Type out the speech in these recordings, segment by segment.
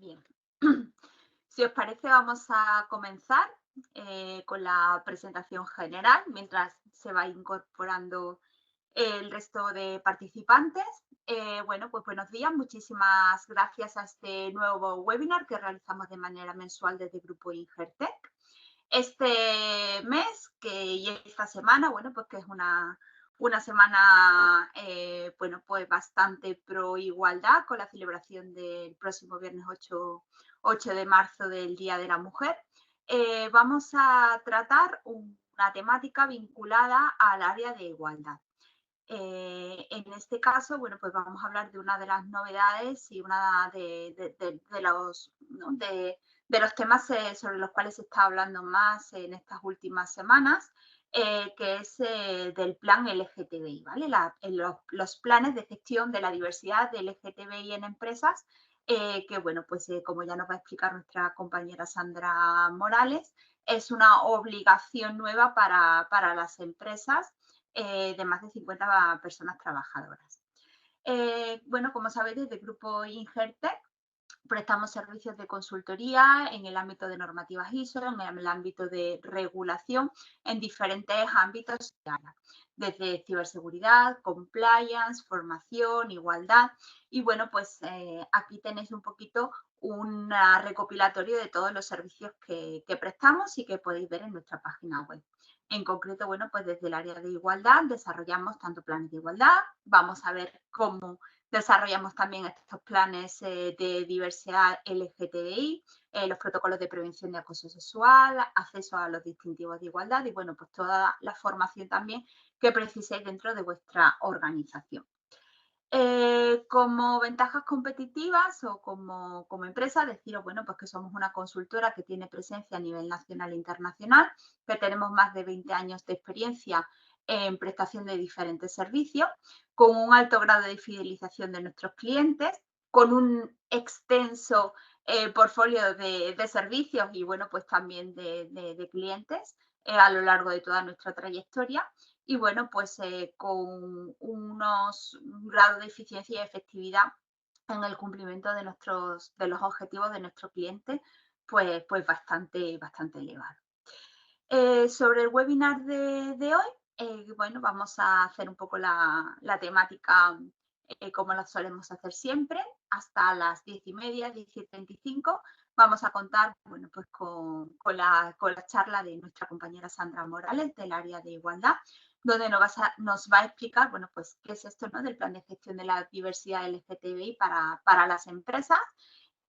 Bien. Si os parece, vamos a comenzar con la presentación general, mientras se va incorporando el resto de participantes. Bueno, pues buenos días. Muchísimas gracias a este nuevo webinar que realizamos de manera mensual desde Grupo Ingertec. Este mes y esta semana, bueno, pues que es una semana, bueno, pues bastante pro igualdad, con la celebración del próximo viernes 8 de marzo del Día de la Mujer. Vamos a tratar una temática vinculada al área de igualdad. En este caso, bueno, pues vamos a hablar de una de las novedades y una de los temas sobre los cuales se está hablando más en estas últimas semanas, que es del plan LGTBI, ¿vale? Los planes de gestión de la diversidad de LGTBI en empresas, que bueno, pues como ya nos va a explicar nuestra compañera Sandra Morales, es una obligación nueva para las empresas de más de 50 personas trabajadoras. Bueno, como sabéis, desde el Grupo Ingertec prestamos servicios de consultoría en el ámbito de normativas ISO, en el ámbito de regulación, en diferentes ámbitos, desde ciberseguridad, compliance, formación, igualdad. Y bueno, pues aquí tenéis un poquito un recopilatorio de todos los servicios que prestamos y que podéis ver en nuestra página web. En concreto, bueno, pues desde el área de igualdad desarrollamos tanto planes de igualdad, vamos a ver cómo desarrollamos también estos planes de diversidad LGTBI, los protocolos de prevención de acoso sexual, acceso a los distintivos de igualdad y, bueno, pues toda la formación también que preciséis dentro de vuestra organización. Como ventajas competitivas o como empresa, deciros, bueno, pues que somos una consultora que tiene presencia a nivel nacional e internacional, que tenemos más de 20 años de experiencia en prestación de diferentes servicios, con un alto grado de fidelización de nuestros clientes, con un extenso portfolio de servicios y, bueno, pues también de clientes a lo largo de toda nuestra trayectoria. Y bueno, pues con un grado de eficiencia y efectividad en el cumplimiento de los objetivos de nuestros clientes, pues bastante elevado. Sobre el webinar de hoy, bueno, vamos a hacer un poco la temática como lo solemos hacer siempre, hasta las 10:30, 10:25. Vamos a contar, bueno, pues con la charla de nuestra compañera Sandra Morales del área de igualdad, donde nos va a explicar, bueno, pues qué es esto, ¿no?, del plan de gestión de la diversidad LGTBI para las empresas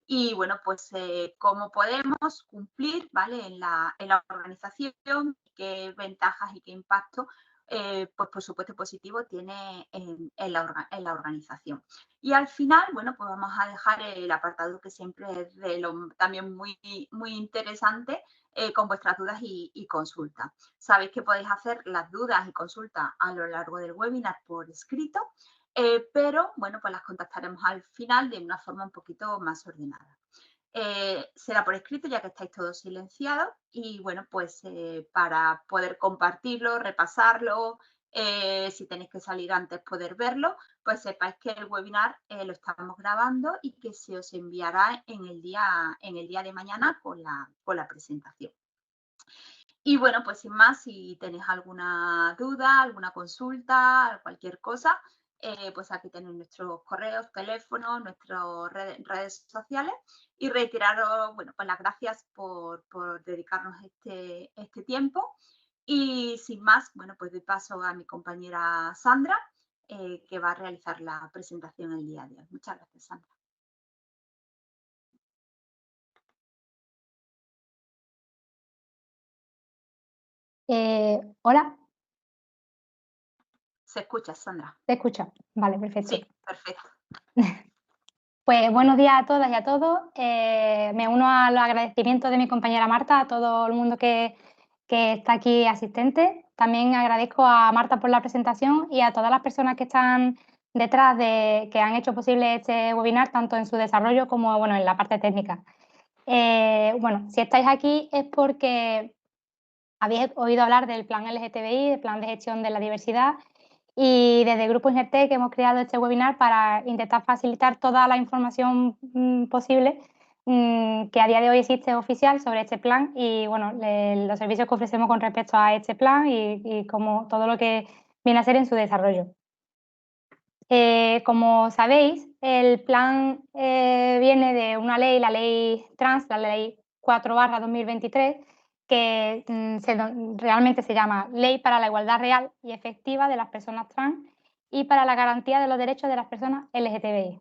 y, bueno, pues cómo podemos cumplir, ¿vale?, en la organización, qué ventajas y qué impacto, pues por supuesto positivo tiene en la organización. Y al final, bueno, pues vamos a dejar el apartado que siempre es también muy interesante, con vuestras dudas y consultas. Sabéis que podéis hacer las dudas y consultas a lo largo del webinar por escrito, pero bueno, pues las contactaremos al final de una forma un poquito más ordenada. Será por escrito, ya que estáis todos silenciados, y bueno, pues para poder compartirlo, repasarlo, si tenéis que salir antes poder verlo, pues sepáis que el webinar lo estamos grabando y que se os enviará en el día de mañana con la presentación. Y bueno, pues sin más, si tenéis alguna duda, alguna consulta, cualquier cosa, pues aquí tenéis nuestros correos, teléfonos, nuestras redes sociales y reiteraros, bueno, pues las gracias por dedicarnos este tiempo. Y sin más, bueno, pues doy paso a mi compañera Sandra, que va a realizar la presentación el día de hoy. Muchas gracias, Sandra. Hola. Se escucha, Sandra. ¿Se escucha? Vale, perfecto. Sí, perfecto. Pues buenos días a todas y a todos. Me uno a los agradecimientos de mi compañera Marta, a todo el mundo que está aquí asistente. También agradezco a Marta por la presentación y a todas las personas que están detrás que han hecho posible este webinar, tanto en su desarrollo como, bueno, en la parte técnica. Bueno, si estáis aquí es porque habéis oído hablar del plan LGTBI, el plan de gestión de la diversidad, y desde el Grupo Ingertec hemos creado este webinar para intentar facilitar toda la información posible que a día de hoy existe oficial sobre este plan y bueno, los servicios que ofrecemos con respecto a este plan y como todo lo que viene a ser en su desarrollo. Como sabéis, el plan viene de una ley, la ley trans, la ley 4/2023, que realmente se llama Ley para la Igualdad Real y Efectiva de las Personas Trans y para la Garantía de los Derechos de las Personas LGTBI.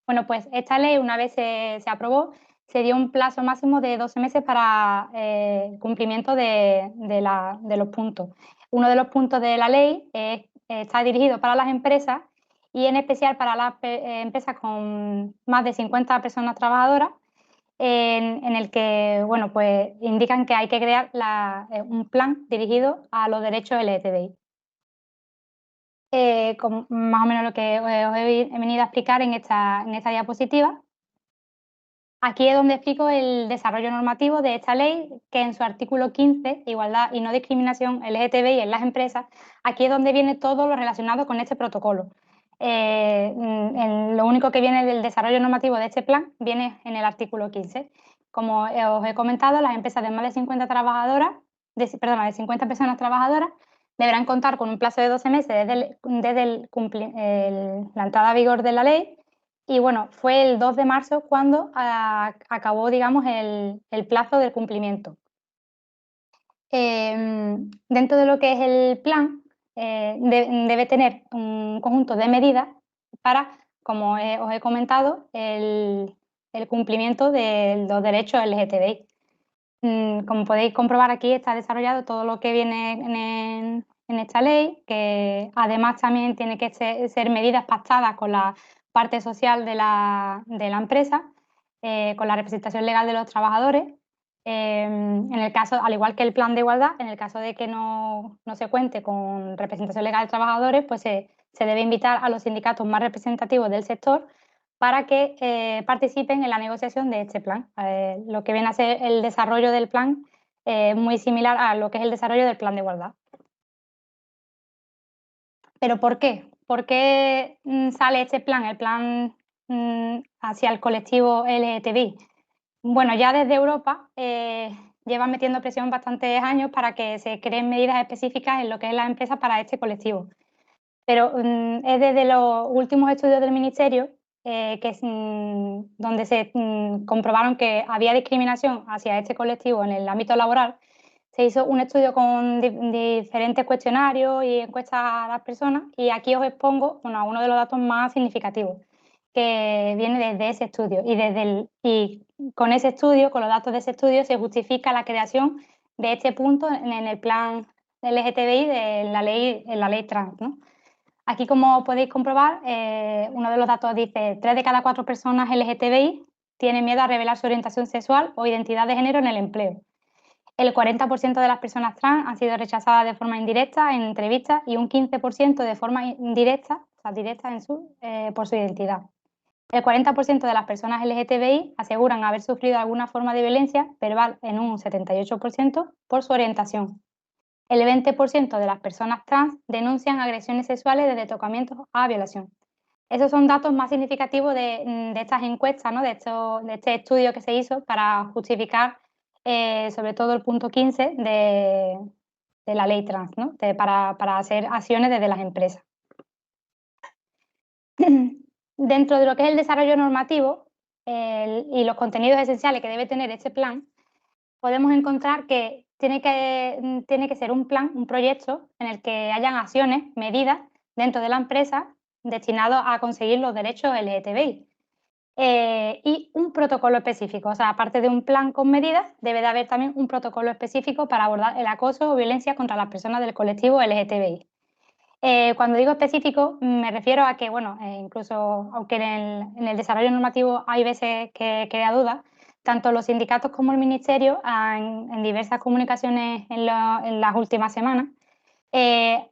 Bueno, pues esta ley, una vez se aprobó, se dio un plazo máximo de 12 meses para cumplimiento de los puntos. Uno de los puntos de la ley está dirigido para las empresas y en especial para las empresas con más de 50 personas trabajadoras, en el que bueno, pues indican que hay que crear un plan dirigido a los derechos LGTBI. Más o menos lo que os he venido a explicar en esta diapositiva. Aquí es donde explico el desarrollo normativo de esta ley, que en su artículo 15, Igualdad y no discriminación LGTBI en las empresas, aquí es donde viene todo lo relacionado con este protocolo. Lo único que viene del desarrollo normativo de este plan viene en el artículo 15. Como os he comentado, las empresas de más de 50 trabajadoras, de 50 personas trabajadoras, deberán contar con un plazo de 12 meses desde la entrada a vigor de la ley. Y bueno, fue el 2 de marzo cuando acabó, digamos, el plazo del cumplimiento. Dentro de lo que es el plan, debe tener un conjunto de medidas para, como os he comentado, el cumplimiento de los derechos LGTBI. Como podéis comprobar, aquí está desarrollado todo lo que viene en esta ley, que además también tiene que ser medidas pactadas con la parte social de la empresa, con la representación legal de los trabajadores. En el caso, al igual que el plan de igualdad, en el caso de que no se cuente con representación legal de trabajadores, pues se debe invitar a los sindicatos más representativos del sector para que participen en la negociación de este plan. Lo que viene a ser el desarrollo del plan es muy similar a lo que es el desarrollo del plan de igualdad. ¿Pero por qué? ¿Por qué sale este plan, el plan hacia el colectivo LGTBI? Bueno, ya desde Europa llevan metiendo presión bastantes años para que se creen medidas específicas en lo que es la empresa para este colectivo. Pero es desde los últimos estudios del Ministerio donde se comprobaron que había discriminación hacia este colectivo en el ámbito laboral. Se hizo un estudio con diferentes cuestionarios y encuestas a las personas y aquí os expongo uno de los datos más significativos que viene desde ese estudio y con ese estudio, con los datos de ese estudio, se justifica la creación de este punto en el plan LGTBI de en la ley trans, ¿no? Aquí, como podéis comprobar, uno de los datos dice 3 de cada 4 personas LGTBI tienen miedo a revelar su orientación sexual o identidad de género en el empleo. El 40% de las personas trans han sido rechazadas de forma indirecta en entrevistas y un 15% de forma indirecta, o sea, directa por su identidad. El 40% de las personas LGTBI aseguran haber sufrido alguna forma de violencia verbal en un 78% por su orientación. El 20% de las personas trans denuncian agresiones sexuales desde tocamientos a violación. Esos son datos más significativos de estas encuestas, ¿no? de este estudio que se hizo para justificar sobre todo el punto 15 de la ley trans, ¿no? Para hacer acciones desde las empresas. Dentro de lo que es el desarrollo normativo y los contenidos esenciales que debe tener este plan, podemos encontrar que tiene que ser un plan, un proyecto en el que hayan acciones, medidas dentro de la empresa destinados a conseguir los derechos LGTBI. Y un protocolo específico, o sea, aparte de un plan con medidas, debe de haber también un protocolo específico para abordar el acoso o violencia contra las personas del colectivo LGTBI. Cuando digo específico, me refiero a que, bueno, incluso aunque en el desarrollo normativo hay veces que crea dudas, tanto los sindicatos como el Ministerio en diversas comunicaciones en las últimas semanas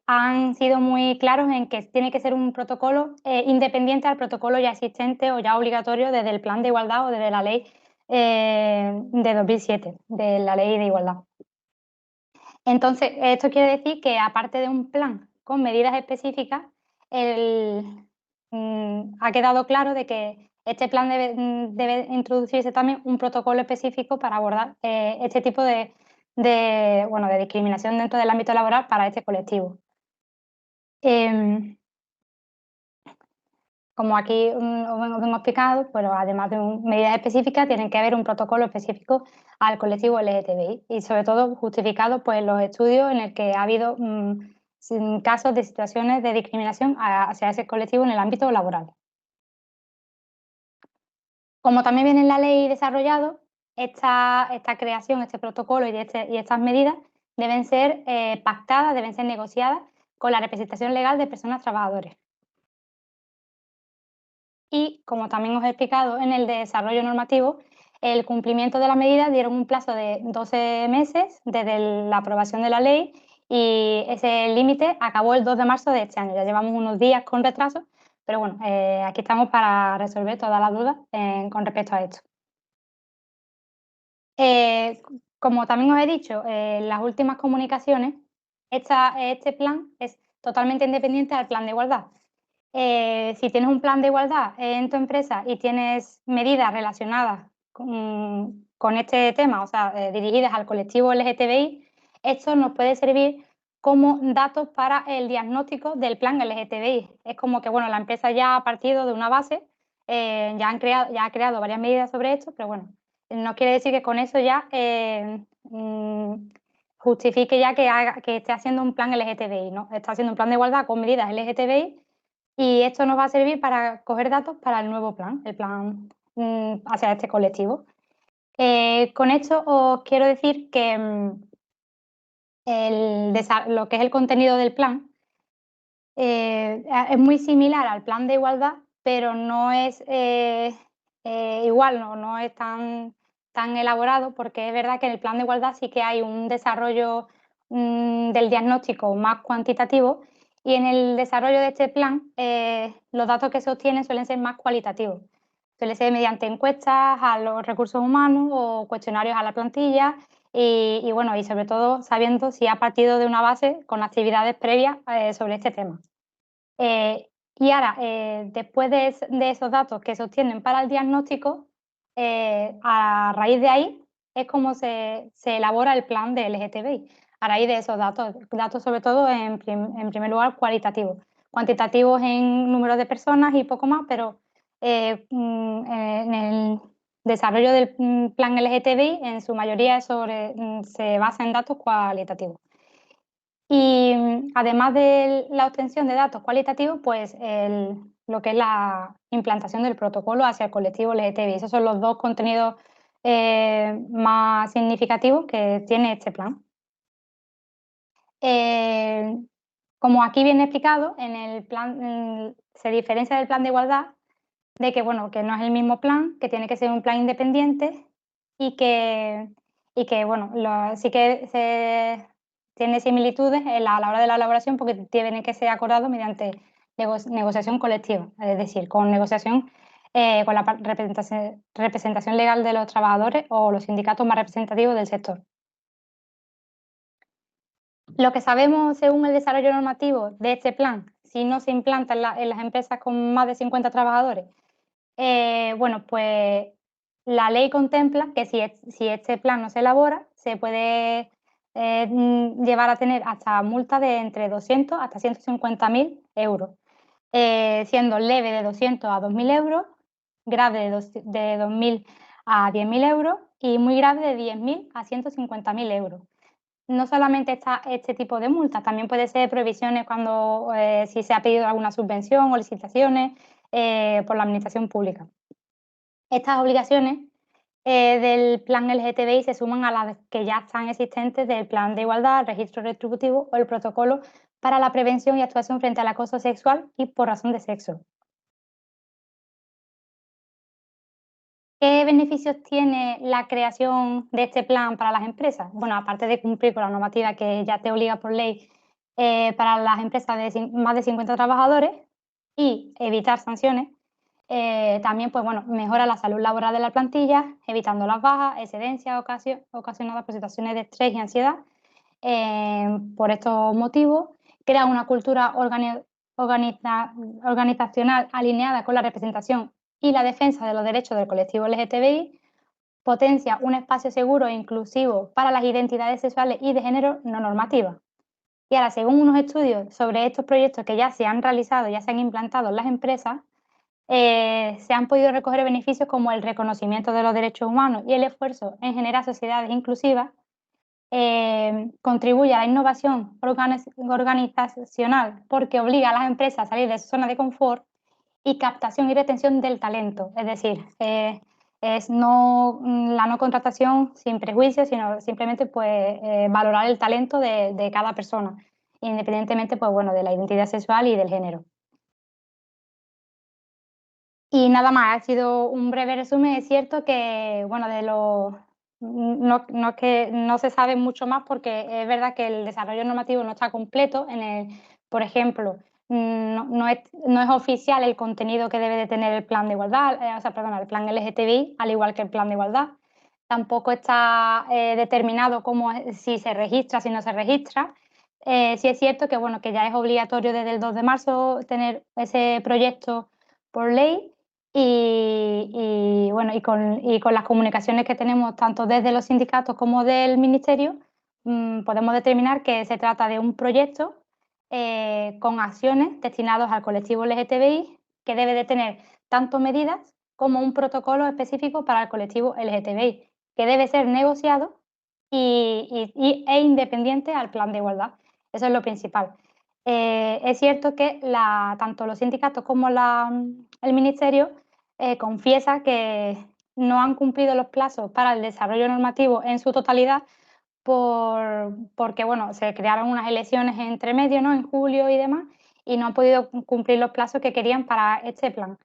han sido muy claros en que tiene que ser un protocolo independiente al protocolo ya existente o ya obligatorio desde el Plan de Igualdad o desde la ley de 2007, de la Ley de Igualdad. Entonces, esto quiere decir que aparte de un plan con medidas específicas, ha quedado claro de que este plan debe introducirse también un protocolo específico para abordar este tipo de discriminación dentro del ámbito laboral para este colectivo. Em, Como aquí os vengo explicando, pero además de medidas específicas, tiene que haber un protocolo específico al colectivo LGTBI y sobre todo justificado pues, los estudios en el que ha habido casos de situaciones de discriminación hacia ese colectivo en el ámbito laboral. Como también viene en la ley desarrollado, esta creación, este protocolo y estas medidas deben ser pactadas, deben ser negociadas con la representación legal de personas trabajadoras. Y, como también os he explicado en el desarrollo normativo, el cumplimiento de las medidas dieron un plazo de 12 meses desde la aprobación de la ley y ese límite acabó el 2 de marzo de este año. Ya llevamos unos días con retraso, pero bueno, aquí estamos para resolver todas las dudas con respecto a esto. Como también os he dicho, en las últimas comunicaciones, este plan es totalmente independiente al plan de igualdad. Si tienes un plan de igualdad en tu empresa y tienes medidas relacionadas con este tema, o sea, dirigidas al colectivo LGTBI, esto nos puede servir como datos para el diagnóstico del plan LGTBI. Es como que, bueno, la empresa ya ha partido de una base, ya ha creado varias medidas sobre esto, pero bueno, no quiere decir que con eso ya justifique ya que esté haciendo un plan LGTBI, ¿no? Está haciendo un plan de igualdad con medidas LGTBI y esto nos va a servir para coger datos para el nuevo plan, el plan hacia este colectivo. Con esto os quiero decir que lo que es el contenido del plan es muy similar al plan de igualdad, pero no es igual, no es tan elaborado, porque es verdad que en el plan de igualdad sí que hay un desarrollo del diagnóstico más cuantitativo y en el desarrollo de este plan los datos que se obtienen suelen ser más cualitativos. Suele ser mediante encuestas a los recursos humanos o cuestionarios a la plantilla y bueno, y sobre todo sabiendo si ha partido de una base con actividades previas sobre este tema. Y ahora, después de esos datos que se obtienen para el diagnóstico, a raíz de ahí es como se elabora el plan de LGTBI, a raíz de esos datos sobre todo en primer lugar cualitativos, cuantitativos en número de personas y poco más, pero en el desarrollo del plan LGTBI en su mayoría se basa en datos cualitativos. Y además de la obtención de datos cualitativos, pues lo que es la implantación del protocolo hacia el colectivo LGTBI. Esos son los dos contenidos más significativos que tiene este plan. Como aquí viene explicado, en el plan se diferencia del plan de igualdad de que, bueno, que no es el mismo plan, que tiene que ser un plan independiente y que bueno, sí que tiene similitudes a la hora de la elaboración porque tiene que ser acordado mediante negociación colectiva, es decir, con negociación con la representación legal de los trabajadores o los sindicatos más representativos del sector. Lo que sabemos según el desarrollo normativo de este plan, si no se implanta en las empresas con más de 50 trabajadores, bueno, pues la ley contempla que si este plan no se elabora, se puede llevar a tener hasta multa de entre 200 hasta 150.000 euros, siendo leve de 200 a 2.000 euros, grave de 2.000 a 10.000 euros y muy grave de 10.000 a 150.000 euros. No solamente está este tipo de multas, también puede ser prohibiciones cuando si se ha pedido alguna subvención o licitaciones por la administración pública. Estas obligaciones del plan LGTBI se suman a las que ya están existentes del plan de igualdad, el registro retributivo o el protocolo para la prevención y actuación frente al acoso sexual y por razón de sexo. ¿Qué beneficios tiene la creación de este plan para las empresas? Bueno, aparte de cumplir con la normativa que ya te obliga por ley para las empresas de más de 50 trabajadores y evitar sanciones, también pues, bueno, mejora la salud laboral de la plantilla, evitando las bajas, excedencias ocasionadas por situaciones de estrés y ansiedad. Por estos motivos, crea una cultura organizacional alineada con la representación y la defensa de los derechos del colectivo LGTBI, potencia un espacio seguro e inclusivo para las identidades sexuales y de género no normativas. Y ahora, según unos estudios sobre estos proyectos que ya se han realizado, ya se han implantado en las empresas, se han podido recoger beneficios como el reconocimiento de los derechos humanos y el esfuerzo en generar sociedades inclusivas, contribuye a la innovación organizacional porque obliga a las empresas a salir de su zona de confort y captación y retención del talento. Es decir, es la no contratación sin prejuicios, sino simplemente pues, valorar el talento de cada persona, independientemente pues, bueno, de la identidad sexual y del género. Y nada más, ha sido un breve resumen. Es cierto que, bueno, no es que no se sabe mucho más porque es verdad que el desarrollo normativo no está completo. Por ejemplo, no es oficial el contenido que debe de tener el plan de igualdad, o sea, perdón, el plan LGTBI, al igual que el plan de igualdad. Tampoco está determinado si se registra, si no se registra. Sí es cierto que, bueno, que ya es obligatorio desde el 2 de marzo tener ese proyecto por ley bueno, y con las comunicaciones que tenemos tanto desde los sindicatos como del ministerio, podemos determinar que se trata de un proyecto con acciones destinadas al colectivo LGTBI que debe de tener tanto medidas como un protocolo específico para el colectivo LGTBI, que debe ser negociado e independiente al plan de igualdad. Eso es lo principal. Es cierto que tanto los sindicatos como el ministerio confiesa que no han cumplido los plazos para el desarrollo normativo en su totalidad porque bueno, se crearon unas elecciones entre medio, ¿no? En julio y demás, y no han podido cumplir los plazos que querían para este plan.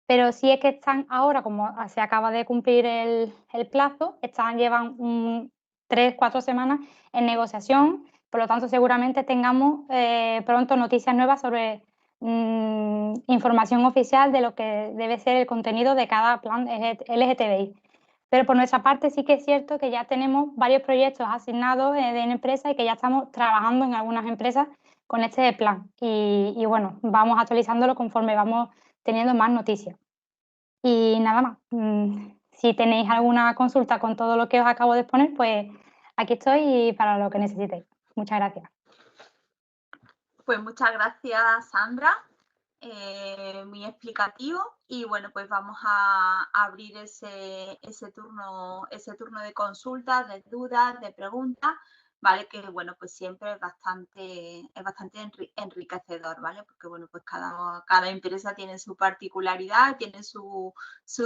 Pero sí es que están ahora, como se acaba de cumplir el plazo, llevan 3, 4 semanas en negociación, por lo tanto seguramente tengamos pronto noticias nuevas sobre información oficial de lo que debe ser el contenido de cada plan LGTBI. Pero por nuestra parte sí que es cierto que ya tenemos varios proyectos asignados en empresas y que ya estamos trabajando en algunas empresas con este plan. Y bueno, vamos actualizándolo conforme vamos teniendo más noticias. Y nada más, si tenéis alguna consulta con todo lo que os acabo de exponer, pues aquí estoy para lo que necesitéis. Muchas gracias. Pues muchas gracias, Sandra. Muy explicativo y bueno, pues vamos a abrir ese turno de consultas, de dudas, de preguntas, ¿vale? Que bueno, pues siempre es bastante enriquecedor, ¿vale? Porque bueno, pues cada empresa tiene su particularidad, tiene sus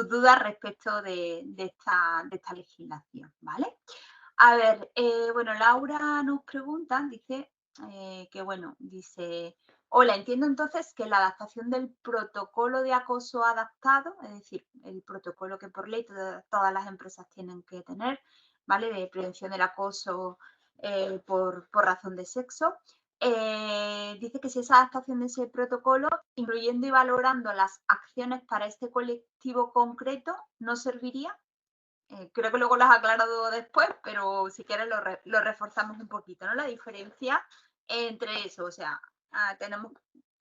dudas respecto de esta legislación, ¿vale? A ver, bueno, Laura nos pregunta, dice que bueno, dice... Hola, entiendo entonces que la adaptación del protocolo de acoso adaptado, es decir, el protocolo que por ley todas las empresas tienen que tener, ¿vale? De prevención del acoso por razón de sexo. Dice que si esa adaptación de ese protocolo, incluyendo y valorando las acciones para este colectivo concreto, no serviría. Creo que luego lo has aclarado después, pero si quieres lo reforzamos un poquito, ¿no? La diferencia entre eso, o sea, tenemos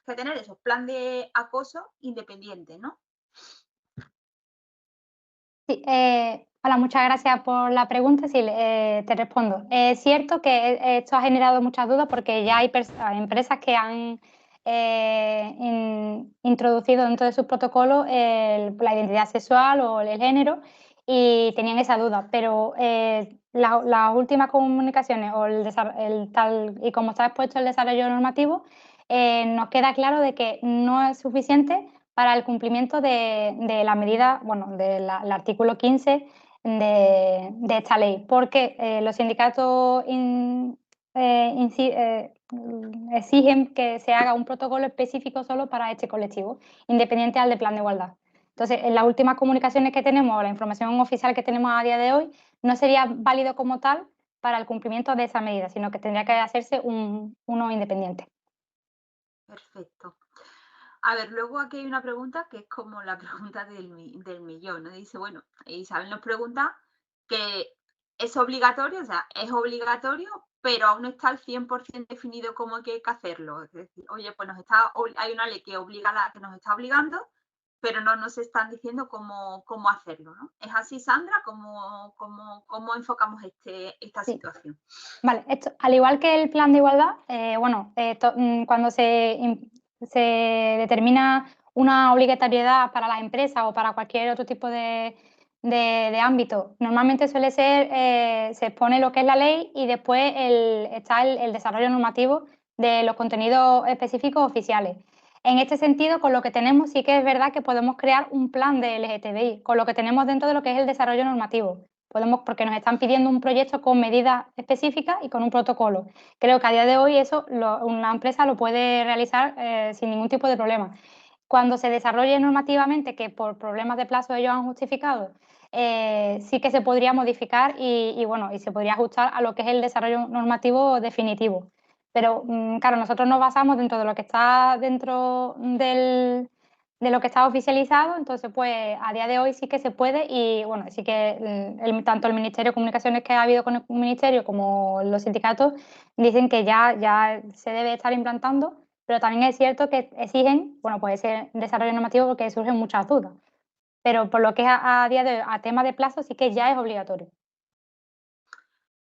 que tener eso, plan de acoso independiente, ¿no? Sí, hola, muchas gracias por la pregunta. Sí, te respondo. Es cierto que esto ha generado muchas dudas porque ya hay empresas que han introducido dentro de sus protocolos la identidad sexual o el género y tenían esa duda, pero las últimas comunicaciones o y como está expuesto el desarrollo normativo, nos queda claro de que no es suficiente para el cumplimiento de la medida, bueno, del artículo 15 de esta ley, porque los sindicatos exigen que se haga un protocolo específico solo para este colectivo, independiente al de plan de igualdad. Entonces, en las últimas comunicaciones que tenemos, o la información oficial que tenemos a día de hoy, no sería válido como tal para el cumplimiento de esa medida, sino que tendría que hacerse uno independiente. Perfecto. A ver, luego aquí hay una pregunta que es como la pregunta del millón, ¿no? Dice, bueno, Isabel nos pregunta que es obligatorio, o sea, es obligatorio, pero aún no está al 100% definido cómo que hay que hacerlo. Es decir, oye, pues hay una ley que nos está obligando, pero no nos están diciendo cómo hacerlo, ¿no? ¿Es así, Sandra? ¿Cómo enfocamos esta Sí. situación? Vale, esto, al igual que el plan de igualdad, cuando se determina una obligatoriedad para las empresas o para cualquier otro tipo de ámbito, normalmente suele ser, se expone lo que es la ley y después está el desarrollo normativo de los contenidos específicos oficiales. En este sentido, con lo que tenemos, sí que es verdad que podemos crear un plan de LGTBI, con lo que tenemos dentro de lo que es el desarrollo normativo. Podemos, porque nos están pidiendo un proyecto con medidas específicas y con un protocolo. Creo que a día de hoy eso una empresa lo puede realizar sin ningún tipo de problema. Cuando se desarrolle normativamente, que por problemas de plazo ellos han justificado, sí que se podría modificar y se podría ajustar a lo que es el desarrollo normativo definitivo. Pero claro, nosotros nos basamos dentro de lo que está dentro de lo que está oficializado, entonces pues a día de hoy sí que se puede y bueno, sí que tanto el Ministerio de Comunicaciones que ha habido con el Ministerio como los sindicatos dicen que ya se debe estar implantando, pero también es cierto que exigen, bueno, pues ese desarrollo normativo porque surgen muchas dudas, pero por lo que es a día de hoy, a tema de plazo sí que ya es obligatorio.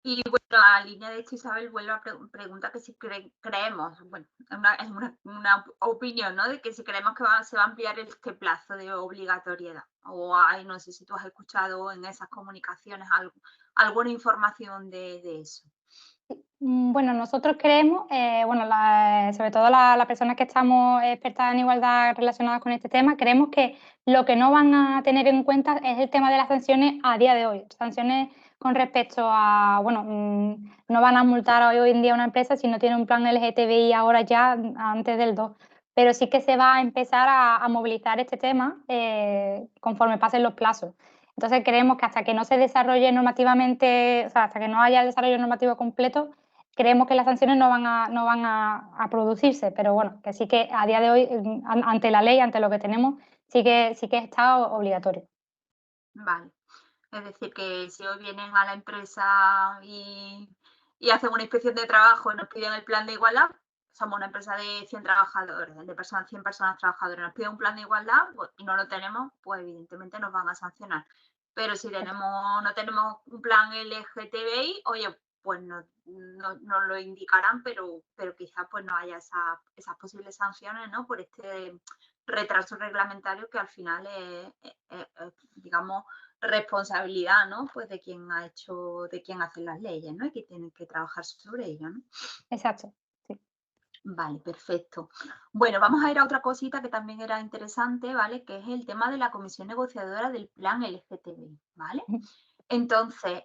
Y bueno, a línea de esto, Isabel vuelve a pregunta que si creemos, bueno, es una opinión, ¿no? De que si creemos que se va a ampliar este plazo de obligatoriedad. O hay, no sé si tú has escuchado en esas comunicaciones alguna información de eso. Bueno, nosotros creemos, sobre todo las personas que estamos expertas en igualdad relacionadas con este tema, creemos que lo que no van a tener en cuenta es el tema de las sanciones a día de hoy. Sanciones con respecto a, no van a multar hoy en día a una empresa si no tiene un plan LGTBI ahora ya antes del 2, pero sí que se va a empezar a movilizar este tema conforme pasen los plazos. Entonces creemos que hasta que no se desarrolle normativamente, o sea, hasta que no haya el desarrollo normativo completo, creemos que las sanciones no van a producirse, pero bueno, que sí que a día de hoy, ante la ley, ante lo que tenemos, sí que está obligatorio. Vale. Es decir, que si hoy vienen a la empresa y hacen una inspección de trabajo y nos piden el plan de igualdad, somos una empresa de 100 trabajadores, de 100 personas trabajadoras, nos piden un plan de igualdad pues, y no lo tenemos, pues evidentemente nos van a sancionar. Pero si no tenemos un plan LGTBI, oye, pues no lo indicarán, pero quizás pues no haya esas posibles sanciones, ¿no? Por este retraso reglamentario que al final digamos, responsabilidad, ¿no? Pues de quien de quien hace las leyes, ¿no? Y que tienen que trabajar sobre ello, ¿no? Exacto, sí. Vale, perfecto. Bueno, vamos a ir a otra cosita que también era interesante, ¿vale? Que es el tema de la comisión negociadora del plan LGTBI, ¿vale? Entonces,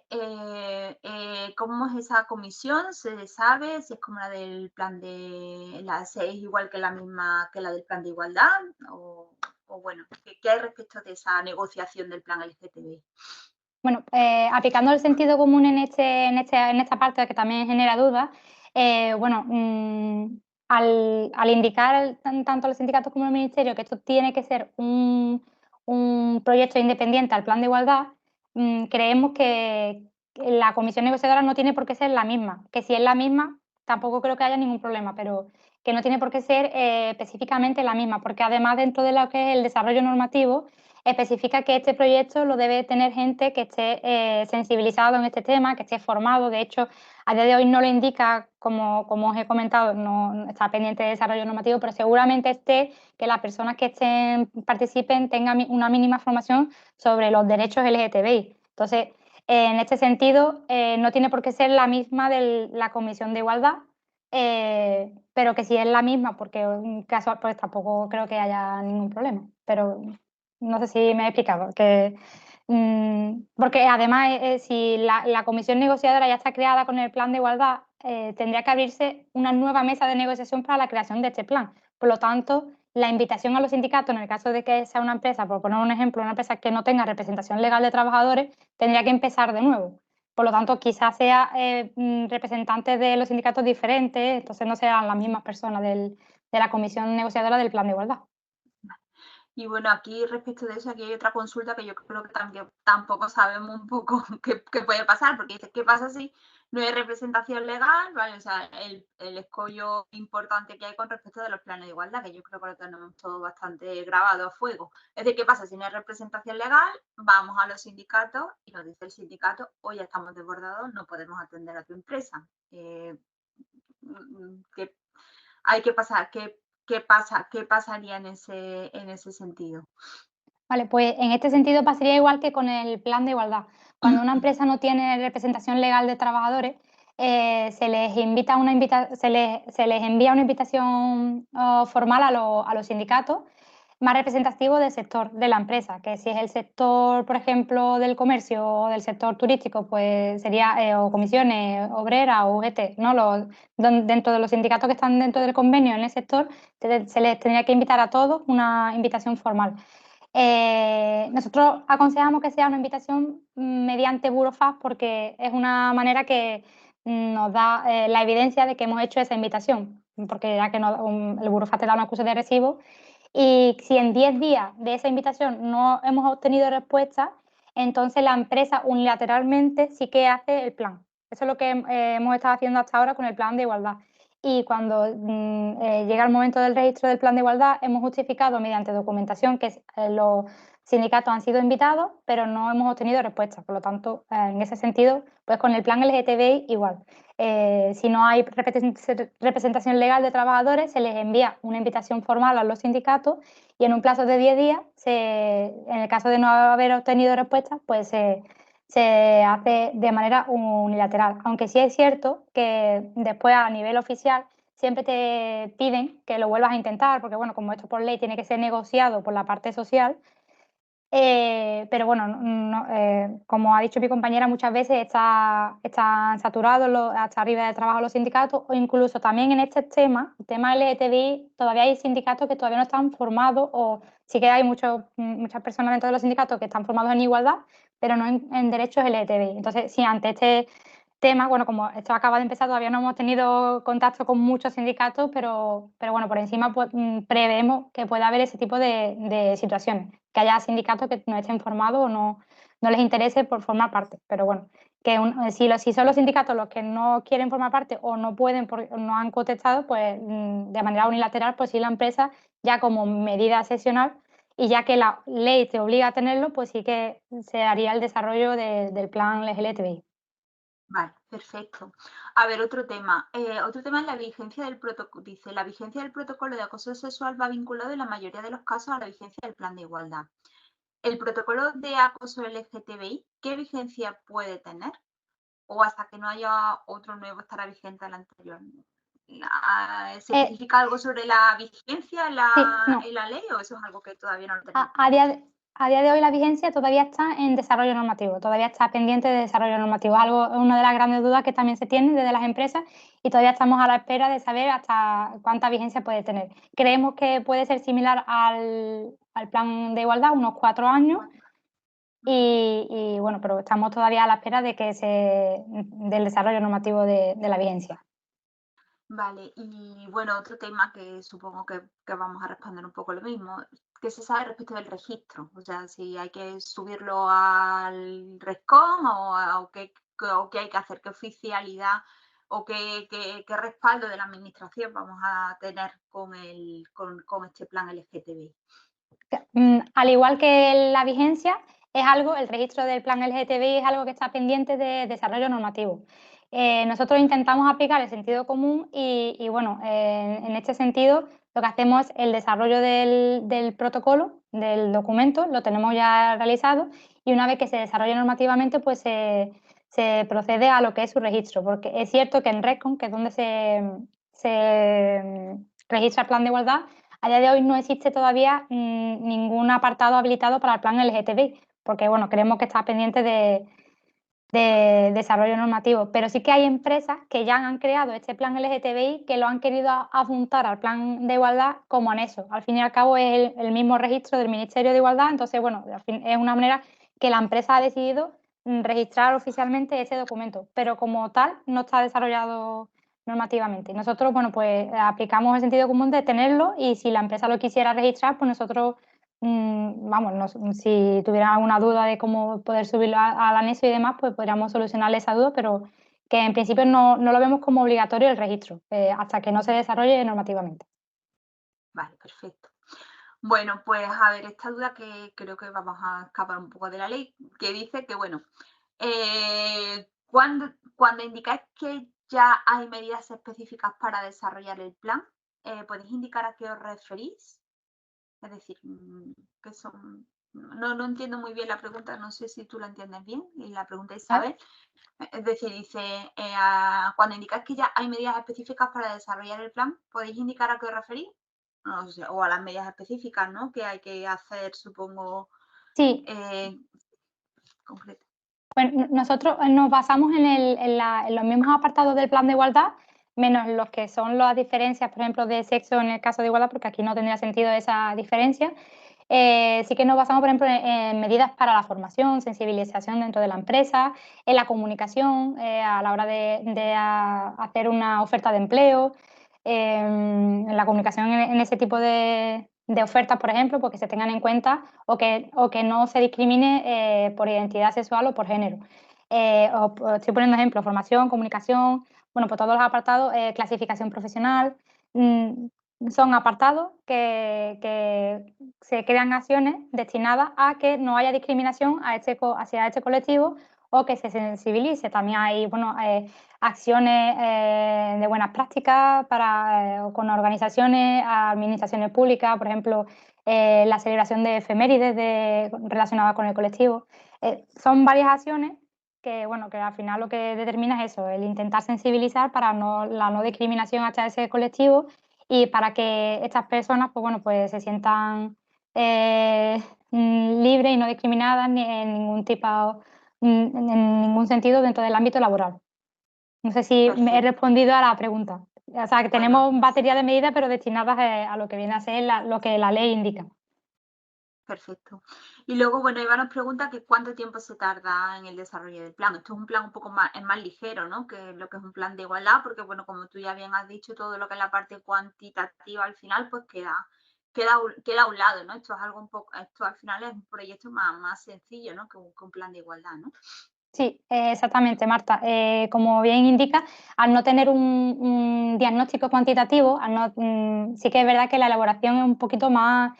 ¿cómo es esa comisión? ¿Se sabe si es como la del plan si es igual que la misma que la del plan de igualdad? O bueno, ¿qué hay respecto de esa negociación del plan LGTBI? Bueno, aplicando el sentido común en esta parte que también genera dudas, al indicar tanto los sindicatos como el ministerio que esto tiene que ser un proyecto independiente al plan de igualdad, creemos que la comisión negociadora no tiene por qué ser la misma, que si es la misma tampoco creo que haya ningún problema, pero que no tiene por qué ser específicamente la misma, porque además dentro de lo que es el desarrollo normativo, especifica que este proyecto lo debe tener gente que esté sensibilizado en este tema, que esté formado. De hecho, a día de hoy no lo indica, como os he comentado, no está pendiente de desarrollo normativo, pero seguramente esté que las personas que participen tengan una mínima formación sobre los derechos LGTBI. Entonces, en este sentido, no tiene por qué ser la misma de la Comisión de Igualdad, pero que si es la misma, porque en caso, pues tampoco creo que haya ningún problema. Pero no sé si me he explicado, porque además si la comisión negociadora ya está creada con el plan de igualdad, tendría que abrirse una nueva mesa de negociación para la creación de este plan. Por lo tanto, la invitación a los sindicatos, en el caso de que sea una empresa, por poner un ejemplo, una empresa que no tenga representación legal de trabajadores, tendría que empezar de nuevo. Por lo tanto, quizás sea representantes de los sindicatos diferentes, entonces no serán las mismas personas de la comisión negociadora del plan de igualdad. Y bueno, aquí respecto de eso, aquí hay otra consulta que yo creo que también tampoco sabemos un poco qué puede pasar, porque dice, ¿qué pasa si no hay representación legal? ¿Vale? O sea, el escollo importante que hay con respecto de los planes de igualdad, que yo creo que lo tenemos todo bastante grabado a fuego. Es decir, ¿qué pasa si no hay representación legal? Vamos a los sindicatos y nos dice el sindicato, hoy ya estamos desbordados, no podemos atender a tu empresa. ¿Qué hay que pasar? ¿Qué pasaría en ese sentido? Vale, pues en este sentido pasaría igual que con el plan de igualdad. Cuando una empresa no tiene representación legal de trabajadores, se les invita se les envía una invitación formal a los sindicatos más representativos del sector de la empresa, que si es el sector, por ejemplo, del comercio o del sector turístico, pues sería o comisiones obreras o UGT, ¿no? Dentro de los sindicatos que están dentro del convenio en el sector, se les tendría que invitar a todos una invitación formal. Nosotros aconsejamos que sea una invitación mediante Burofax porque es una manera que nos da la evidencia de que hemos hecho esa invitación, porque ya que el Burofax te da una acuse de recibo y si en 10 días de esa invitación no hemos obtenido respuesta, entonces la empresa unilateralmente sí que hace el plan. Eso es lo que hemos estado haciendo hasta ahora con el plan de igualdad. Y cuando llega el momento del registro del plan de igualdad, hemos justificado mediante documentación que los sindicatos han sido invitados, pero no hemos obtenido respuesta. Por lo tanto, en ese sentido, pues con el plan LGTBI igual. Si no hay representación legal de trabajadores, se les envía una invitación formal a los sindicatos y en un plazo de 10 días, en el caso de no haber obtenido respuesta, pues se hace de manera unilateral. Aunque sí es cierto que después a nivel oficial siempre te piden que lo vuelvas a intentar, porque bueno, como esto por ley tiene que ser negociado por la parte social, pero bueno, como ha dicho mi compañera, muchas veces están saturados hasta arriba de trabajo los sindicatos o incluso también en este tema, el tema LGTBI, todavía hay sindicatos que todavía no están formados o sí que hay muchas personas dentro de los sindicatos que están formados en igualdad, pero no en derechos LGTBI. Entonces, sí, ante este tema, bueno, como esto acaba de empezar, todavía no hemos tenido contacto con muchos sindicatos, pero bueno, por encima pues, preveemos que pueda haber ese tipo de situaciones, que haya sindicatos que no estén formados o no les interese por formar parte. Pero bueno, que si son los sindicatos los que no quieren formar parte o no pueden porque no han contestado, pues de manera unilateral, pues sí la empresa ya como medida excepcional y ya que la ley te obliga a tenerlo, pues sí que se haría el desarrollo del plan LGTBI. Vale, perfecto. A ver, otro tema es la vigencia del protocolo. Dice, la vigencia del protocolo de acoso sexual va vinculado en la mayoría de los casos a la vigencia del plan de igualdad. ¿El protocolo de acoso LGTBI qué vigencia puede tener? ¿O hasta que no haya otro nuevo estará vigente el anterior? ¿Se Eh, especifica algo sobre la vigencia sí, no. en la ley o eso es algo que todavía no lo A, tenemos a claro? día de, a día de hoy la vigencia todavía está en desarrollo normativo, todavía está pendiente de desarrollo normativo. Una de las grandes dudas que también se tiene desde las empresas y todavía estamos a la espera de saber hasta cuánta vigencia puede tener. Creemos que puede ser similar al plan de igualdad, unos 4 años, Ujú. y bueno, pero estamos todavía a la espera del desarrollo normativo de la vigencia. Vale, y bueno, otro tema que supongo que vamos a responder un poco lo mismo, ¿qué se sabe respecto del registro? O sea, si hay que subirlo al RESCOM o qué hay que hacer, qué oficialidad o qué respaldo de la administración vamos a tener con este plan LGTBI. Al igual que la vigencia, el registro del plan LGTBI es algo que está pendiente de desarrollo normativo. Nosotros intentamos aplicar el sentido común y bueno, en este sentido lo que hacemos es el desarrollo del protocolo, del documento, lo tenemos ya realizado y una vez que se desarrolle normativamente, pues se procede a lo que es su registro, porque es cierto que en RESCOM, que es donde se registra el plan de igualdad, a día de hoy no existe todavía ningún apartado habilitado para el plan LGTBI, porque bueno, creemos que está pendiente de desarrollo normativo, pero sí que hay empresas que ya han creado este plan LGTBI que lo han querido adjuntar al plan de igualdad como anexo. Al fin y al cabo es el mismo registro del Ministerio de Igualdad, entonces bueno, al fin, es una manera que la empresa ha decidido registrar oficialmente ese documento, pero como tal no está desarrollado normativamente. Nosotros, bueno, pues aplicamos el sentido común de tenerlo y si la empresa lo quisiera registrar, pues nosotros vamos, si tuvieran alguna duda de cómo poder subirlo al anexo y demás, pues podríamos solucionarle esa duda, pero que en principio no lo vemos como obligatorio el registro, hasta que no se desarrolle normativamente. Vale, perfecto. Bueno, pues a ver, esta duda que creo que vamos a escapar un poco de la ley, que dice que, bueno, cuando indicáis que ya hay medidas específicas para desarrollar el plan, ¿podéis indicar a qué os referís? Es decir, que son... No entiendo muy bien la pregunta, no sé si tú la entiendes bien, y la pregunta es ¿Vale? Isabel. Es decir, dice, cuando indicáis que ya hay medidas específicas para desarrollar el plan, ¿podéis indicar a qué os referís? No sé, o a las medidas específicas, ¿no? Que hay que hacer, supongo, Sí, concretas. pues nosotros nos basamos en los mismos apartados del plan de igualdad, menos los que son las diferencias, por ejemplo, de sexo en el caso de igualdad, porque aquí no tendría sentido esa diferencia. Sí que nos basamos, por ejemplo, en medidas para la formación, sensibilización dentro de la empresa, en la comunicación, a la hora de hacer una oferta de empleo, en la comunicación en ese tipo de ofertas, por ejemplo, porque se tengan en cuenta o que no se discrimine por identidad sexual o por género. Estoy poniendo ejemplos, formación, comunicación, bueno, pues todos los apartados, clasificación profesional, mm, son apartados que se crean acciones destinadas a que no haya discriminación hacia este colectivo o que se sensibilice. También hay bueno, acciones de buenas prácticas con organizaciones, administraciones públicas, por ejemplo, la celebración de efemérides relacionadas con el colectivo. Son varias acciones que, bueno, que al final lo que determina es eso, el intentar sensibilizar para la no discriminación hacia ese colectivo y para que estas personas, pues bueno, pues se sientan libres y no discriminadas ni en ningún tipo, en ningún sentido dentro del ámbito laboral. No sé si me he Perfecto. respondido a la pregunta. O sea, que Bueno, tenemos batería de medidas, pero destinadas a lo que viene a ser lo que la ley indica. perfecto. Y luego, bueno, Eva nos pregunta que cuánto tiempo se tarda en el desarrollo del plan. Esto es un plan un poco más, es más ligero, ¿no? Que lo que es un plan de igualdad, porque, bueno, como tú ya bien has dicho, todo lo que es la parte cuantitativa al final, pues queda a un lado, ¿no? Esto es algo un poco, esto al final es un proyecto más sencillo, ¿no? Que un plan de igualdad, ¿no? Sí, exactamente, Marta. Como bien indica, al no tener un diagnóstico cuantitativo, sí que es verdad que la elaboración es un poquito más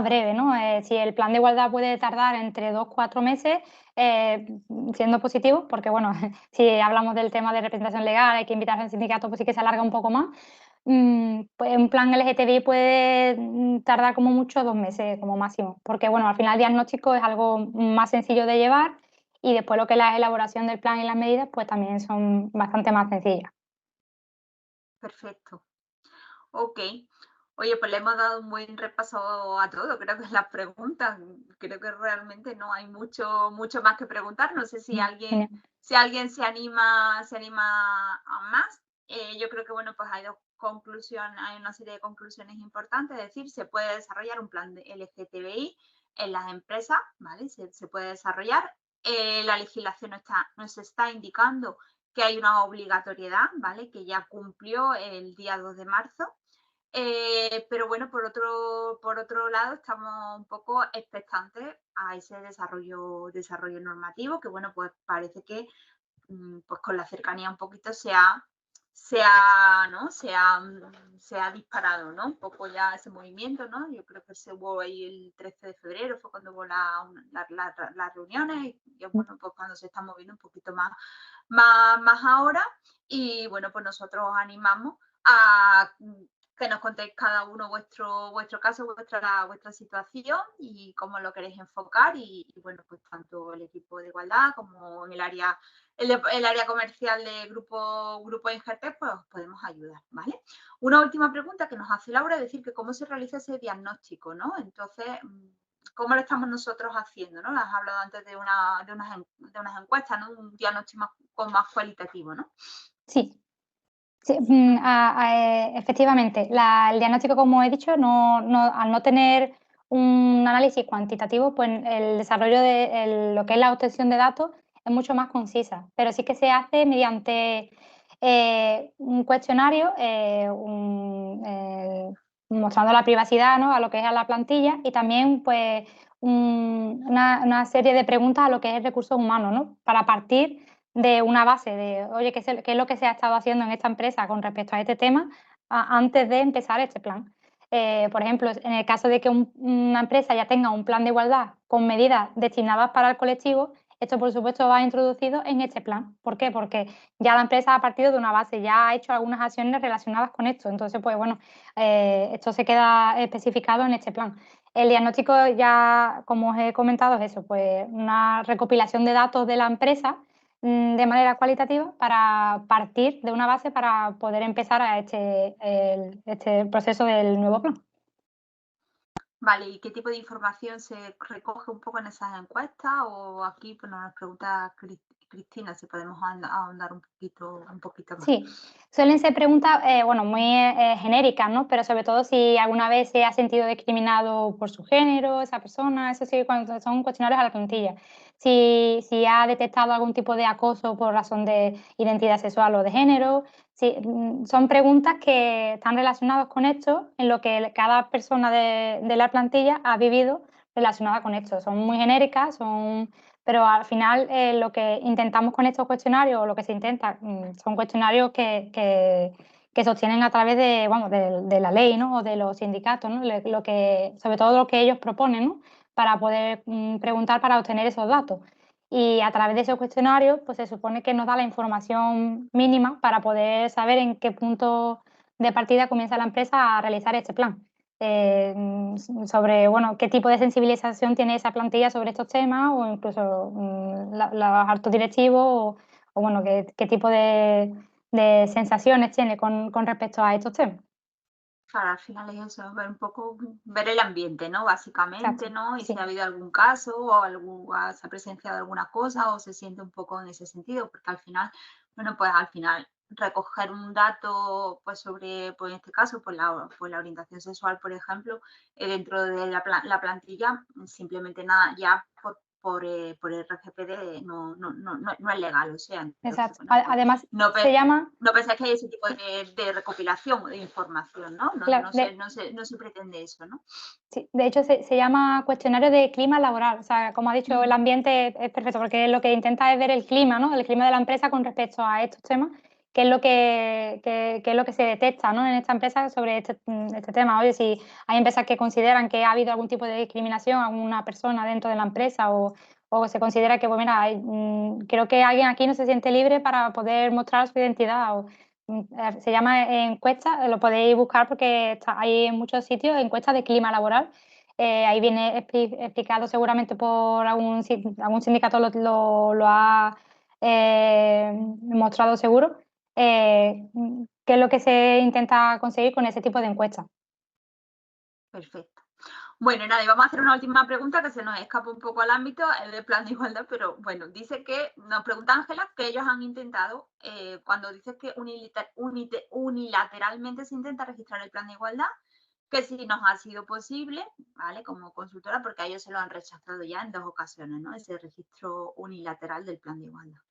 breve, ¿no? Si el plan de igualdad puede tardar entre 2 o 4 meses, eh, siendo positivo, porque bueno, si hablamos del tema de representación legal, hay que invitar al sindicato, pues sí que se alarga un poco más. Pues un plan LGTBI puede tardar como mucho 2 meses como máximo, porque bueno, al final el diagnóstico es algo más sencillo de llevar y después lo que es la elaboración del plan y las medidas, pues también son bastante más sencillas. Perfecto. Ok. Oye, pues le hemos dado un buen repaso a todo, creo que es las preguntas. Creo que realmente no hay mucho más que preguntar. No sé si Genial. alguien se anima a más. Yo creo que, bueno, pues hay una serie de conclusiones importantes. Es decir, se puede desarrollar un plan de LGTBI en las empresas, ¿vale? Se puede desarrollar. La legislación nos está indicando que hay una obligatoriedad, ¿vale? Que ya cumplió el día 2 de marzo. Pero bueno, por otro lado, estamos un poco expectantes a ese desarrollo normativo, que bueno, pues parece que pues con la cercanía un poquito ¿no? Se ha disparado, ¿no? Un poco ya ese movimiento, ¿no? Yo creo que se hubo ahí el 13 de febrero, fue cuando hubo las reuniones y bueno, pues cuando se está moviendo un poquito más ahora. Y bueno, pues nosotros os animamos a que nos contéis cada uno vuestro caso, vuestra situación y cómo lo queréis enfocar. Y bueno, pues tanto el equipo de igualdad como en el área comercial de Grupo Ingertec, pues os podemos ayudar, ¿vale? Una última pregunta que nos hace Laura es decir que cómo se realiza ese diagnóstico, ¿no? Entonces, ¿cómo lo estamos nosotros haciendo? ¿No? Has hablado antes de unas encuestas, ¿no? Un diagnóstico más cualitativo, ¿no? Sí, sí, efectivamente, el diagnóstico, como he dicho, al no tener un análisis cuantitativo, pues el desarrollo de lo que es la obtención de datos es mucho más concisa, pero sí que se hace mediante un cuestionario, mostrando la privacidad, ¿no?, a lo que es a la plantilla y también, pues, una serie de preguntas a lo que es recursos humanos, ¿no?, para partir de una base de, oye, qué es lo que se ha estado haciendo en esta empresa con respecto a este tema antes de empezar este plan. Por ejemplo, en el caso de que una empresa ya tenga un plan de igualdad con medidas destinadas para el colectivo, esto, por supuesto, va introducido en este plan. ¿Por qué? Porque ya la empresa ha partido de una base, ya ha hecho algunas acciones relacionadas con esto. Entonces, pues bueno, esto se queda especificado en este plan. El diagnóstico ya, como os he comentado, es eso, pues una recopilación de datos de la empresa de manera cualitativa para partir de una base para poder empezar a este proceso del nuevo plan. Vale, ¿y qué tipo de información se recoge un poco en esas encuestas? O aquí pues, nos pregunta Cristina si podemos ahondar un poquito más. Sí, suelen ser preguntas, bueno, muy genéricas, ¿no? Pero sobre todo si alguna vez se ha sentido discriminado por su género, esa persona, eso sí, cuando son cuestionarios a la plantilla. Si ha detectado algún tipo de acoso por razón de identidad sexual o de género. Sí, son preguntas que están relacionadas con esto, en lo que cada persona de la plantilla ha vivido relacionada con esto. Son muy genéricas, pero al final lo que intentamos con estos cuestionarios, o lo que se intenta, son cuestionarios que sostienen a través de, vamos, de la ley, ¿no?, o de los sindicatos, ¿no?, sobre todo lo que ellos proponen, ¿no?, para poder preguntar para obtener esos datos. Y a través de esos cuestionarios, pues se supone que nos da la información mínima para poder saber en qué punto de partida comienza la empresa a realizar este plan. Sobre, bueno, qué tipo de sensibilización tiene esa plantilla sobre estos temas o incluso los altos directivos o bueno, qué tipo de sensaciones tiene con respecto a estos temas. Claro, al final es eso, ver un poco, ver el ambiente, ¿no? Básicamente, Exacto, ¿no? Y si ha sí, habido algún caso o se ha presenciado alguna cosa o se siente un poco en ese sentido, porque al final, bueno, pues al final recoger un dato, pues sobre, pues en este caso, pues la orientación sexual, por ejemplo, dentro de la plantilla, simplemente nada, ya por el RGPD no es legal, o sea, entonces, exacto. bueno, pues Además, no, se llama, no pensáis que hay ese tipo de recopilación o de información, ¿no? No, claro, no se pretende eso, ¿no? sí, de hecho se llama cuestionario de clima laboral. O sea, como ha dicho, el Mm, ambiente es perfecto porque lo que intenta es ver el clima, ¿no? El clima de la empresa con respecto a estos temas, qué es lo qué es lo que se detecta, ¿no?, en esta empresa sobre este tema. Oye, si hay empresas que consideran que ha habido algún tipo de discriminación a una persona dentro de la empresa o se considera que, pues mira, creo que alguien aquí no se siente libre para poder mostrar su identidad se llama encuesta, lo podéis buscar porque está ahí en muchos sitios, encuestas de clima laboral. Ahí viene explicado seguramente por algún sindicato lo ha mostrado seguro, qué es lo que se intenta conseguir con ese tipo de encuestas. perfecto. Bueno, nada, y vamos a hacer una última pregunta que se nos escapa un poco al ámbito, el de plan de igualdad, pero bueno, dice que, nos pregunta Ángela, que ellos han intentado, cuando dices que unilateralmente se intenta registrar el plan de igualdad, que si nos ha sido posible, ¿vale? Como consultora, porque a ellos se lo han rechazado ya en 2 ocasiones, ¿no? Ese registro unilateral del plan de igualdad.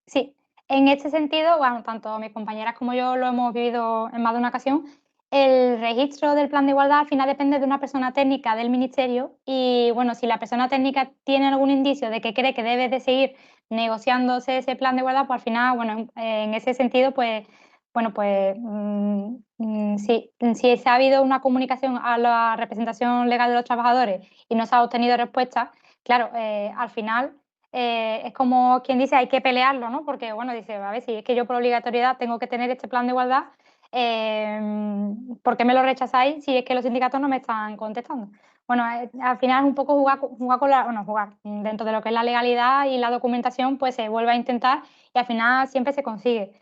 Sí, en este sentido, bueno, tanto mis compañeras como yo lo hemos vivido en más de una ocasión. El registro del plan de igualdad al final depende de una persona técnica del ministerio y, bueno, si la persona técnica tiene algún indicio de que cree que debe de seguir negociándose ese plan de igualdad, pues al final, bueno, en ese sentido, pues, bueno, pues si se ha habido una comunicación a la representación legal de los trabajadores y no se ha obtenido respuesta, claro, al final es como quien dice, hay que pelearlo, ¿no? Porque, bueno, dice, a ver, si es que yo por obligatoriedad tengo que tener este plan de igualdad, ¿por qué me lo rechazáis si es que los sindicatos no me están contestando? Bueno, al final es un poco jugar con bueno, jugar dentro de lo que es la legalidad y la documentación, pues se vuelve a intentar y al final siempre se consigue.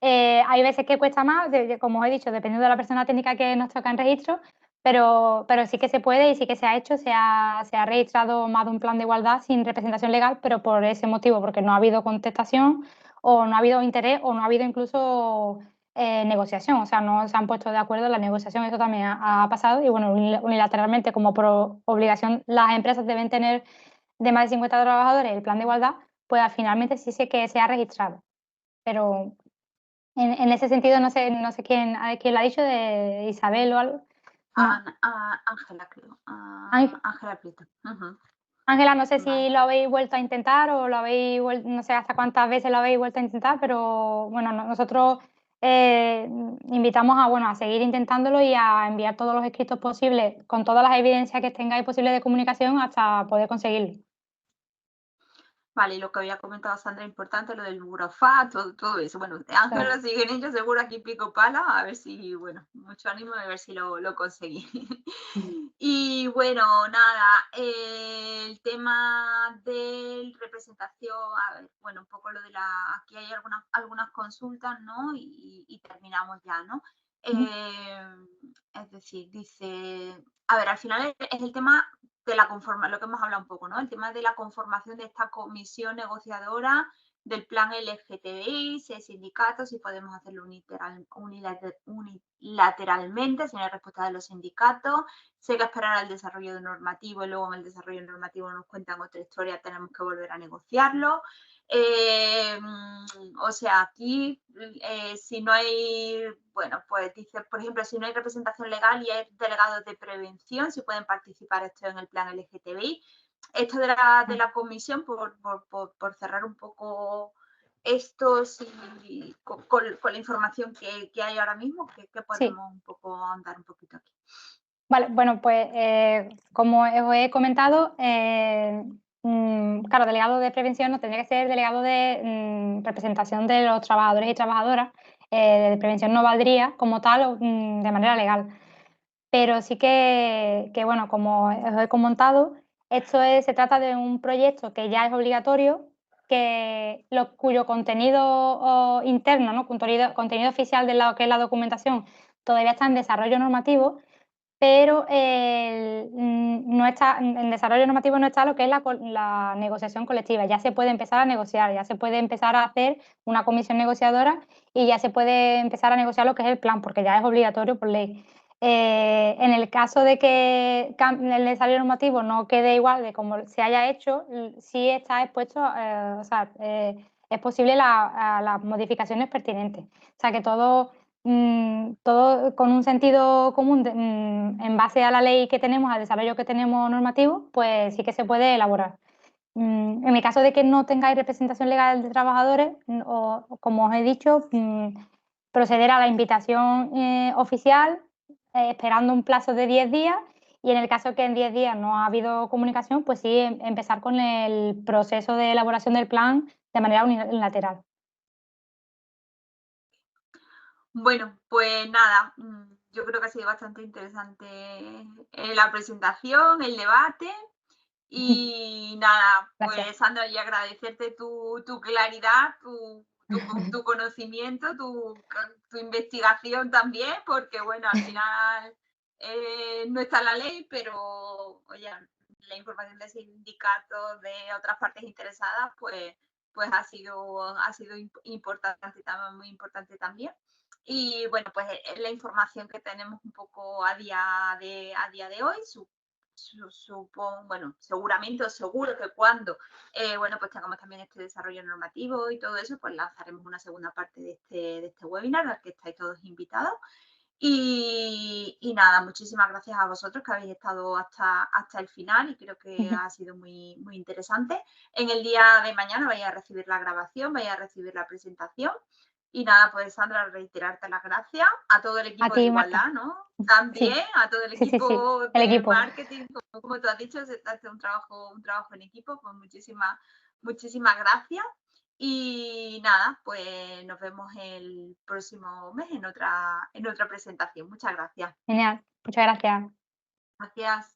Hay veces que cuesta más, como os he dicho, dependiendo de la persona técnica que nos toca en registro, pero sí que se puede y sí que se ha hecho, se ha registrado más de un plan de igualdad sin representación legal, pero por ese motivo, porque no ha habido contestación o no ha habido interés o no ha habido incluso negociación, o sea, no se han puesto de acuerdo en la negociación, eso también ha pasado y bueno, unilateralmente como por obligación las empresas deben tener de más de 50 trabajadores el plan de igualdad, pues finalmente sí sé que se ha registrado, pero en ese sentido no sé quién lo ha dicho, de Isabel o algo. No. Ángela, creo. Ángela, Ángela Prieto. Ujú. no sé Vale. si lo habéis vuelto a intentar o lo habéis no sé hasta cuántas veces lo habéis vuelto a intentar, pero bueno, nosotros invitamos a, bueno, a seguir intentándolo y a enviar todos los escritos posibles con todas las evidencias que tengáis posibles de comunicación hasta poder conseguirlo. Vale, y lo que había comentado Sandra, importante, lo del burofax, todo eso. Bueno, Ángel Claro. lo sigue en ello, seguro aquí pico pala, a ver si, bueno, mucho ánimo a ver si lo conseguí. Y bueno, nada, el tema de representación, a ver, bueno, un poco lo de aquí hay algunas consultas, ¿no? Y terminamos ya, ¿no? Ujú. Es decir, dice, a ver, al final es el tema de la lo que hemos hablado un poco, ¿no? El tema de la conformación de esta comisión negociadora del plan LGTBI, si hay sindicatos, si podemos hacerlo unilateralmente, si no hay respuesta de los sindicatos, si hay que esperar al desarrollo normativo y luego en el desarrollo normativo nos cuentan otra historia, tenemos que volver a negociarlo. O sea, aquí, si no hay, bueno, pues dice, por ejemplo, si no hay representación legal y hay delegados de prevención, si pueden participar esto en el plan LGTBI. Esto de la comisión, por cerrar un poco esto, con la información que hay ahora mismo, que Sí. podemos un poco ahondar un poquito aquí. Vale, bueno, pues como os he comentado, claro, delegado de prevención no tendría que ser delegado de representación de los trabajadores y trabajadoras. De prevención no valdría como tal o, de manera legal. Pero sí que, bueno, como os he comentado, se trata de un proyecto que ya es obligatorio, cuyo contenido interno, ¿no? Contenido oficial de lo que es la documentación, todavía está en desarrollo normativo, pero no está en desarrollo normativo no está lo que es la negociación colectiva. Ya se puede empezar a negociar, ya se puede empezar a hacer una comisión negociadora y ya se puede empezar a negociar lo que es el plan, porque ya es obligatorio por ley. En el caso de que el desarrollo normativo no quede igual de como se haya hecho, sí está expuesto, o sea, es posible a las modificaciones pertinentes. O sea, que todo con un sentido común en base a la ley que tenemos, al desarrollo que tenemos normativo, pues sí que se puede elaborar. En el caso de que no tengáis representación legal de trabajadores, o como os he dicho, proceder a la invitación oficial, esperando un plazo de 10 días, y en el caso que en 10 días no ha habido comunicación, pues sí, empezar con el proceso de elaboración del plan de manera unilateral. Bueno, pues nada, yo creo que ha sido bastante interesante la presentación, el debate. Y nada, Gracias. pues Sandra, y agradecerte tu claridad, tu conocimiento, tu investigación también, porque bueno, al final no está la ley, pero oye, la información de sindicatos, de otras partes interesadas, pues ha sido importante, muy importante también. Y bueno, pues es la información que tenemos un poco a día de hoy. Bueno, seguramente o seguro que cuando, bueno, pues tengamos también este desarrollo normativo y todo eso, pues lanzaremos una segunda parte de este webinar al que estáis todos invitados. Y nada, muchísimas gracias a vosotros que habéis estado hasta el final y creo que ha sido muy, muy interesante. En el día de mañana vais a recibir la grabación, vais a recibir la presentación. Y nada, pues Sandra, reiterarte las gracias a todo el A equipo de ti, Marta. igualdad, ¿no? Sí, También a todo el sí, sí, sí, equipo el de equipo. marketing, como tú has dicho, se hace un trabajo en equipo, pues muchísimas gracias. Y nada, pues nos vemos el próximo mes en otra presentación. Muchas gracias. Genial, muchas gracias. Gracias.